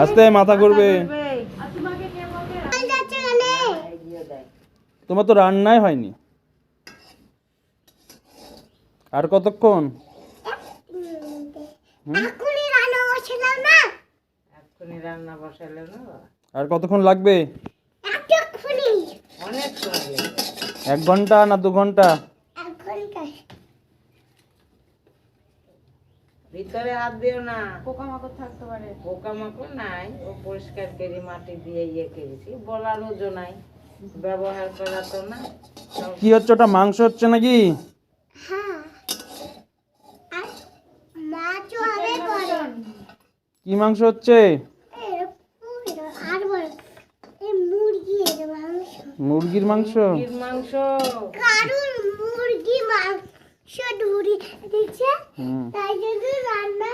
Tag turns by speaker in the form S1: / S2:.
S1: আস্তে মাথা ঘুরবে। তোমার তো রান্নাই হয়নি, আর কতক্ষণ? আর কতক্ষণ লাগবে? 1 ঘন্টা না 2 ঘন্টা?
S2: ভিতরে হাত দিও না, পোকামাকড় থাকতে পারে। পোকামাকড় নাই, ও পরিষ্কার করে মাটি দিয়ে করেছি, বলার ওজো নাই, ব্যবহার করা তো না।
S1: কি হচ্ছে ওটা? মাংস হচ্ছে নাকি? কি মাংস হচ্ছে? মুরগির মাংস।
S2: মাংস
S3: মুরগি মাংস ধুরি দিচ্ছে, তাই জন্য রান্না